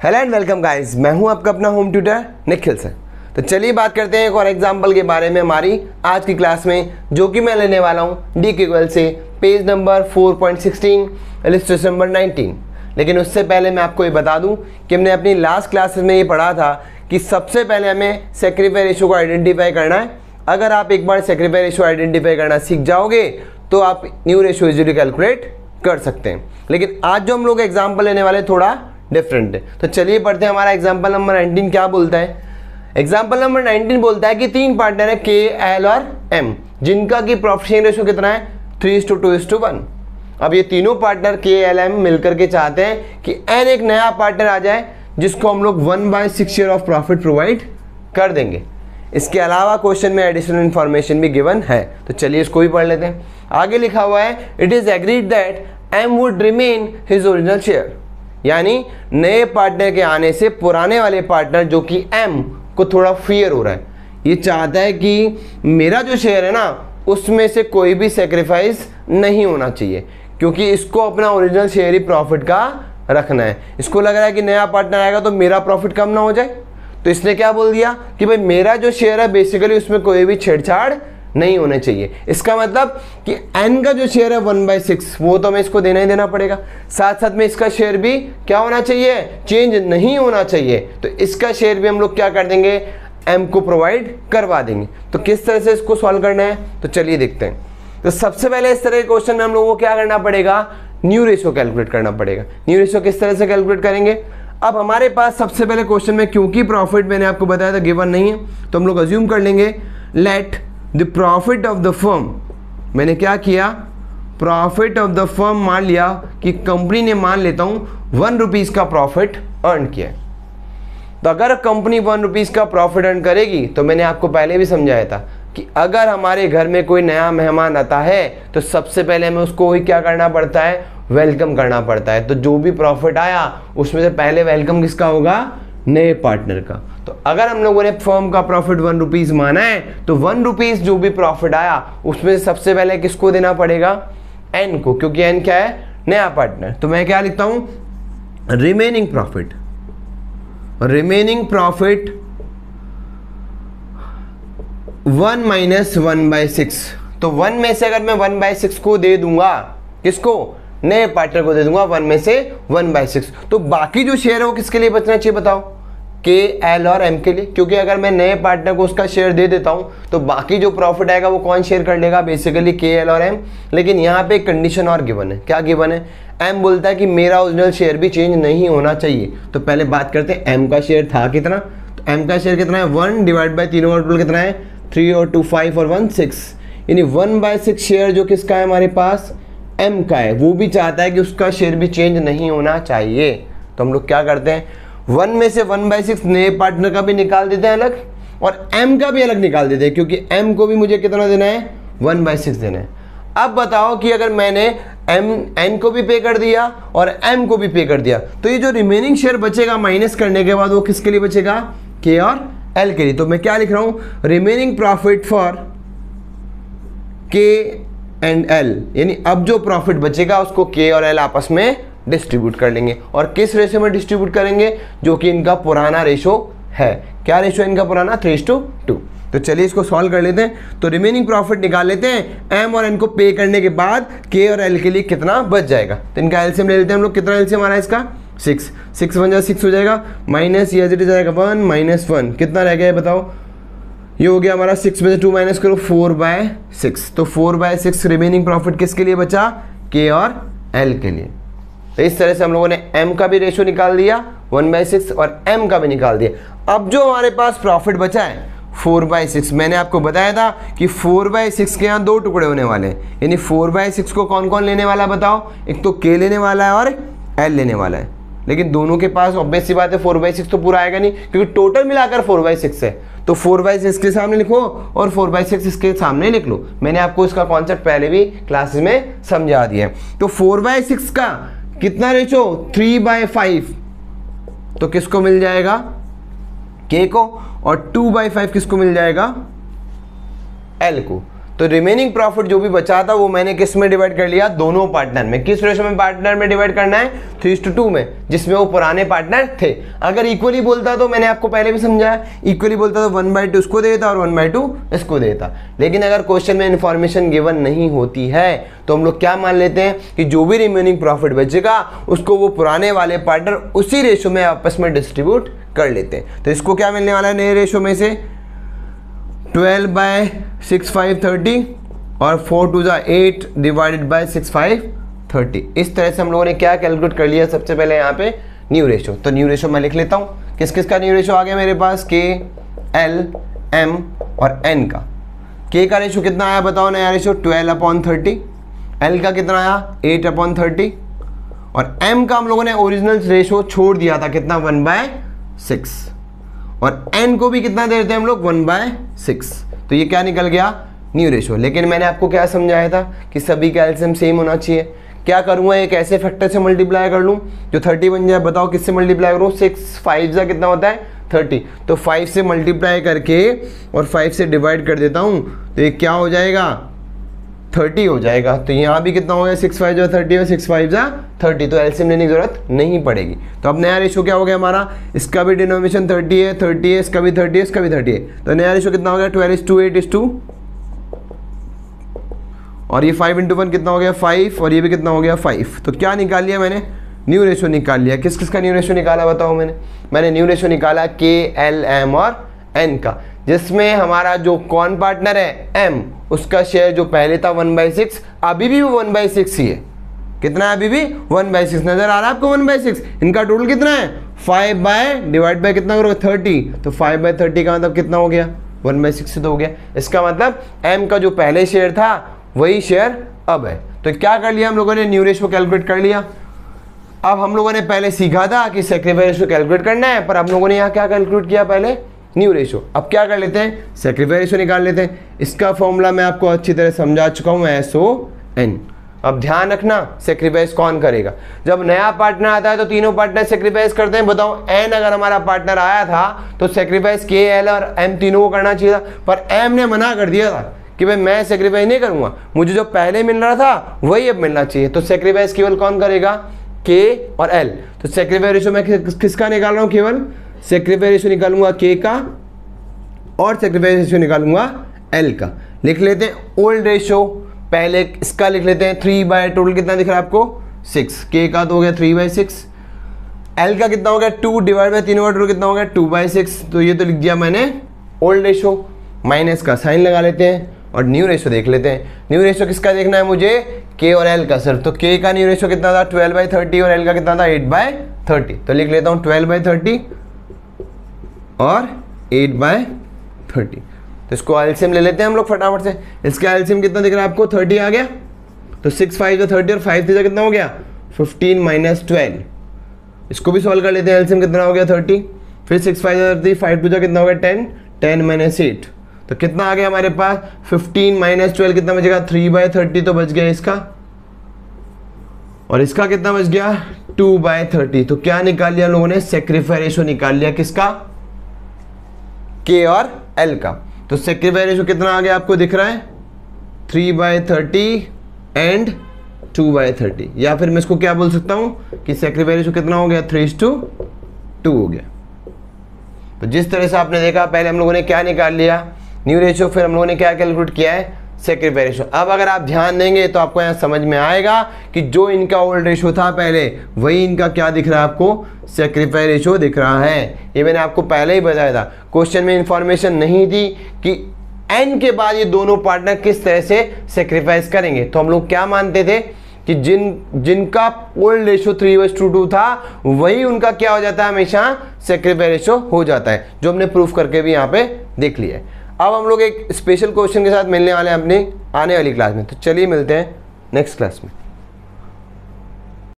Hello and welcome guys, मैं हूं आपका अपना होम ट्यूटर निखिल सर। तो चलिए बात करते हैं एक और एग्जांपल के बारे में हमारी आज की क्लास में, जो कि मैं लेने वाला हूं डी इक्वल से पेज नंबर 4.16 इलस्ट्रेशन नंबर 19। लेकिन उससे पहले मैं आपको ये बता दूं कि हमने अपनी लास्ट क्लासेस में ये पढ़ा था कि सबसे पहले हमें सेक्रीफाई रेशियो को आइडेंटिफाई करना है। अगर आप एक बार सेक्रीफाई रेशियो आइडेंटिफाई करना सीख जाओगे तो आप न्यू रेशियो इजीली कैलकुलेट कर सकते हैं। लेकिन आज जो हम लोग एग्जाम्पल लेने वाले थोड़ा डिफरेंट है। तो चलिए पढ़ते हैं हमारा एग्जाम्पल नंबर 19 क्या बोलता है। एग्जाम्पल नंबर 19 बोलता है कि तीन पार्टनर है के, एल और एम, जिनका की प्रॉफिट शेयरिंग रेशियो कितना है 3:2:1। अब ये तीनों पार्टनर के, एल, एम मिलकर के चाहते हैं कि एन एक नया पार्टनर आ जाए जिसको हम लोग 1/6 शेयर ऑफ प्रॉफिट प्रोवाइड कर देंगे। इसके अलावा क्वेश्चन में एडिशनल इंफॉर्मेशन भी गिवन है, तो चलिए इसको भी पढ़ लेते हैं। आगे लिखा हुआ है it is agreed that M would remain his original share, यानी नए पार्टनर के आने से पुराने वाले पार्टनर जो कि एम को थोड़ा फियर हो रहा है, ये चाहता है कि मेरा जो शेयर है ना उसमें से कोई भी सेक्रीफाइस नहीं होना चाहिए, क्योंकि इसको अपना ओरिजिनल शेयर ही प्रॉफिट का रखना है। इसको लग रहा है कि नया पार्टनर आएगा तो मेरा प्रॉफिट कम ना हो जाए, तो इसने क्या बोल दिया कि भाई मेरा जो शेयर है बेसिकली उसमें कोई भी छेड़छाड़ नहीं होने चाहिए। इसका मतलब कि n का जो शेयर है 1/6 वो तो हमें इसको देना ही देना पड़ेगा, साथ साथ में इसका शेयर भी क्या होना चाहिए, चेंज नहीं होना चाहिए। तो इसका शेयर भी हम लोग क्या कर देंगे, m को प्रोवाइड करवा देंगे। तो किस तरह से इसको सॉल्व करना है तो चलिए देखते हैं। तो सबसे पहले इस तरह के क्वेश्चन में हम लोगों को क्या करना पड़ेगा, न्यू रेशियो कैलकुलेट करना पड़ेगा। न्यू रेशियो किस तरह से कैलकुलेट करेंगे। अब हमारे पास सबसे पहले क्वेश्चन में क्योंकि प्रॉफिट मैंने आपको बताया था गिवन नहीं है, तो हम लोग अज्यूम कर लेंगे let the profit of the firm, मैंने क्या किया प्रॉफिट ऑफ द फर्म मान लिया कि कंपनी ने, मान लेता हूं 1 रुपीज का प्रॉफिट अर्न किया। तो अगर कंपनी 1 रुपीज का प्रॉफिट अर्न करेगी तो मैंने आपको पहले भी समझाया था कि अगर हमारे घर में कोई नया मेहमान आता है तो सबसे पहले हमें उसको ही क्या करना पड़ता है, वेलकम करना पड़ता है। तो जो भी प्रॉफिट आया उसमें से पहले वेलकम किसका होगा, नए पार्टनर का। तो अगर हम लोगों ने फर्म का प्रॉफिट 1 रुपीज माना है तो 1 रुपीज जो भी प्रॉफिट आया उसमें से सबसे पहले किसको देना पड़ेगा, एन को, क्योंकि एन क्या है, नया पार्टनर। तो मैं क्या लिखता हूं, रिमेनिंग प्रॉफिट 1 - 1/6। तो 1 में से अगर मैं 1/6 को दे दूंगा, किसको, नए पार्टनर को दे दूंगा 1 में से 1/6, तो बाकी जो शेयर है वो किसके लिए बचना चाहिए बताओ, के, एल और एम के लिए। क्योंकि अगर मैं नए पार्टनर को उसका शेयर दे देता हूं तो बाकी जो प्रॉफिट आएगा वो कौन शेयर कर लेगा, बेसिकली के, एल और एम। लेकिन यहाँ पे एक कंडीशन और गिवन है। क्या गिवन है, एम बोलता है कि मेरा ओरिजिनल शेयर भी चेंज नहीं होना चाहिए। तो पहले बात करते हैं एम का शेयर था कितना। तो एम का शेयर कितना है, 1 डिवाइड बाई तीनों का टोटल कितना है 3 और 2 5 और 1 6, यानी 1/6 शेयर जो किसका है हमारे पास, एम का है। वो भी चाहता है कि उसका शेयर भी चेंज नहीं होना चाहिए। तो हम लोग क्या करते हैं, 1 में से 1/6 नए पार्टनर का भी निकाल देते हैं अलग, और एम का भी अलग निकाल देते हैं, क्योंकि एम को भी मुझे कितना देना है, 1/6 देना है। अब बताओ कि अगर मैंने एन को भी पे कर दिया और एम को भी पे कर दिया, तो ये जो रिमेनिंग शेयर बचेगा माइनस करने के बाद वो किसके लिए बचेगा, के और एल के लिए। तो मैं क्या लिख रहा हूं, रिमेनिंग प्रॉफिट फॉर के एंड एल, यानी अब जो प्रॉफिट बचेगा उसको के और एल आपस में डिस्ट्रीब्यूट कर लेंगे। और किस रेशो में डिस्ट्रीब्यूट करेंगे, जो कि इनका पुराना रेशो है। क्या रेशो इनका पुराना, 3:2। तो चलिए इसको सॉल्व कर लेते हैं। तो रिमेनिंग प्रॉफिट निकाल लेते हैं, एम और एन को पे करने के बाद के और एल के लिए कितना बच जाएगा। तो इनका एलसीएम ले लेते हैं हम लोग। कितना एलसीएम आ रहा है इसका, 6 6 1 6 हो जाएगा, माइनस ये जाएगा 1 - 1, कितना रह गया बताओ, ये हो गया हमारा 6 में से 2 माइनस करो 4/6। तो 4/6 रिमेनिंग प्रॉफिट किसके लिए बचा, के और एल के लिए। तो इस तरह से हम लोगों ने m का भी रेशो निकाल दिया 1/6 और m का भी निकाल दिया। अब जो हमारे पास प्रॉफिट बचा है 4/6, मैंने आपको बताया था कि 4/6 के यहाँ 2 टुकड़े होने वाले हैं, यानी 4/6 को कौन कौन लेने वाला है बताओ, एक तो k लेने वाला है और l लेने वाला है। लेकिन दोनों के पास ऑब्वियस सी बात है 4/6 तो पूरा आएगा नहीं, क्योंकि टोटल मिलाकर 4/6 है। तो 4/6 के सामने लिखो और 4/6 इसके सामने लिख लो। मैंने आपको इसका कॉन्सेप्ट पहले भी क्लासेस में समझा दिया है। तो 4/6 का कितना रेशो, 3/5, तो किसको मिल जाएगा, के को, और 2/5 किसको मिल जाएगा, एल को। तो रिमेनिंग प्रॉफिट जो भी बचा था वो मैंने किस में डिवाइड कर लिया, दोनों पार्टनर में। किस रेशो में पार्टनर में डिवाइड करना है, 3:2 में, जिसमें वो पुराने पार्टनर थे। अगर इक्वली बोलता तो मैंने आपको पहले भी समझाया, इक्वली बोलता तो 1/2 इसको देता और 1/2 इसको देता। लेकिन अगर क्वेश्चन में इंफॉर्मेशन गिवन नहीं होती है तो हम लोग क्या मान लेते हैं कि जो भी रिमेनिंग प्रॉफिट बचेगा उसको वो पुराने वाले पार्टनर उसी रेशो में आपस में डिस्ट्रीब्यूट कर लेते हैं। तो इसको क्या मिलने वाला है नए रेशो में से, 12/6 5 30 और 4 2 8 डिवाइडेड बाय 6 5 30। इस तरह से हम लोगों ने क्या कैलकुलेट कर लिया, सबसे पहले यहाँ पे न्यू रेशो। तो न्यू रेशो मैं लिख लेता हूँ, किस किस का न्यू रेशो आ गया मेरे पास, के, एल, एम और एन का। के का रेशो कितना आया बताओ नया रेशो, 12/30। एल का कितना आया, 8/30। और एम का हम लोगों ने ओरिजिनल रेशो छोड़ दिया था कितना, 1/6। और एन को भी कितना दे देते हैं हम लोग, 1/6। तो ये क्या निकल गया, न्यू रेशो। लेकिन मैंने आपको क्या समझाया था कि सभी का एलसीएम सेम होना चाहिए। क्या करूँगा, एक ऐसे फैक्टर से मल्टीप्लाई कर लूँ जो 30 बन जाए। बताओ किससे मल्टीप्लाई करूँ, 6 5 जा कितना होता है 30। तो 5 से मल्टीप्लाई करके और 5 से डिवाइड कर देता हूँ तो ये क्या हो जाएगा, 30 हो जाएगा। तो यहाँ भी कितना हो गया, 6 5 जा 30 और 6 5 जा 30। तो एलसीएम लेने की जरूरत नहीं पड़ेगी। तो अब नया रेशो क्या हो गया हमारा, इसका भी डिनोमिनेशन 30 है, 30 है, इसका भी 30 है, इसका भी 30 है। तो नया रेशो कितना हो गया, 12:8:2। और ये 5 × 1 कितना हो गया 5, और ये भी कितना हो गया 5। तो क्या निकाल लिया मैंने, न्यू रेशो निकाल लिया। किस किस का न्यू रेशो निकाला बताओ मैंने न्यू रेशो निकाला के, एल, एम और एन का, जिसमें हमारा जो कौन पार्टनर है एम, उसका शेयर जो पहले था 1/6, अभी भी वो 1/6 ही है। कितना है अभी भी, 1/6 नजर आ रहा है आपको, 1/6। इनका टोटल कितना है, 5 डिवाइड बाय कितना करोगे 30। तो 5/30 का मतलब कितना हो गया, 1/6 से तो हो गया। इसका मतलब एम का जो पहले शेयर था वही शेयर अब है। तो क्या कर लिया हम लोगों ने, न्यू रेशो कैलकुलेट कर लिया। अब हम लोगों ने पहले सीखा था कि सेक्रीफाइस रेशो कैलकुलेट करना है, पर हम लोगों ने यहाँ क्या कैलकुलेट किया, पहले न्यू रेशो। अब क्या कर लेते हैं, सेक्रीफाइस रेशो निकाल लेते हैं। इसका फॉर्मूला मैं आपको अच्छी तरह समझा चुका हूँ, SON। अब ध्यान रखना, सेक्रीफाइस कौन करेगा, जब नया पार्टनर आता है तो तीनों पार्टनर सेक्रीफाइस करते हैं। बताओ एन अगर हमारा पार्टनर आया था तो सेक्रीफाइस के, एल और एम तीनों को करना चाहिए था, पर एम ने मना कर दिया था कि भाई मैं सेक्रीफाइस नहीं करूंगा, मुझे जो पहले मिल रहा था वही अब मिलना चाहिए। तो सेक्रीफाइस केवल कौन करेगा, के और एल। तो सेक्रीफाइस रेशो मैं किसका निकाल रहा हूँ, केवल सेक्रीफाइस रेशो निकालूंगा के का और सेक्रीफाइस रेशो निकालूंगा एल का। लिख लेते हैं ओल्ड रेशो, पहले इसका लिख लेते हैं 3/, टोटल कितना दिख रहा है आपको 6। के का तो हो गया 3/6, एल का कितना हो गया 2 डिवाइड बाय 3 का टोटल कितना हो गया 2/6। तो ये तो लिख दिया मैंने ओल्ड रेशो, माइनस का साइन लगा लेते हैं और न्यू रेशो देख लेते हैं। न्यू रेशो किसका देखना है मुझे, के और एल का सर। तो के का न्यू रेशो कितना था 12/30 और एल का कितना था 8/30। तो लिख लेता हूँ 12/30 और 8/30। तो इसको एलसीएम ले लेते हैं हम लोग फटाफट से। इसका एलसीएम कितना दिख रहा है आपको, 30 आ गया। तो 6 5 जा 30 और 5 3 जा कितना हो गया 15 - 12। इसको भी सॉल्व कर लेते हैं, एलसीएम कितना हो गया 30। फिर 6 5 जा 30, 5 2 जा कितना हो गया 10, 10 - 8। तो कितना आ गया हमारे पास 15 - 12 कितना बचेगा 3/30 तो बच गया इसका, और इसका कितना बच गया 2/30। तो क्या निकाल लिया हम लोगों ने, सेक्रीफाइस रेशो निकाल लिया किसका, के और एल का। तो सेक्रीफाइस रेशो कितना आ गया आपको दिख रहा है 3/30 एंड 2/30। या फिर मैं इसको क्या बोल सकता हूं कि सेक्रीफाइस रेशो कितना हो गया 3:2 हो गया। तो जिस तरह से आपने देखा, पहले हम लोगों ने क्या निकाल लिया न्यू रेशो, फिर हम लोगों ने क्या कैलकुलेट किया है सेक्रीफाइस रेशो। अब अगर आप ध्यान देंगे तो आपको यहाँ समझ में आएगा कि जो इनका ओल्ड रेशो था पहले, वही इनका क्या दिख रहा है आपको, सेक्रीफाइस रेशो दिख रहा है। ये मैंने आपको पहले ही बताया था, क्वेश्चन में इंफॉर्मेशन नहीं थी कि एन के बाद ये दोनों पार्टनर किस तरह से सेक्रीफाइस करेंगे। तो हम लोग क्या मानते थे कि जिनका ओल्ड रेशो 3:2 था वही उनका क्या हो जाता है, हमेशा सेक्रीफाइस रेशो हो जाता है, जो हमने प्रूफ करके भी यहाँ पे देख लिया है। अब हम लोग एक स्पेशल क्वेश्चन के साथ मिलने वाले हैं अपनी आने वाली क्लास में। तो चलिए मिलते हैं नेक्स्ट क्लास में।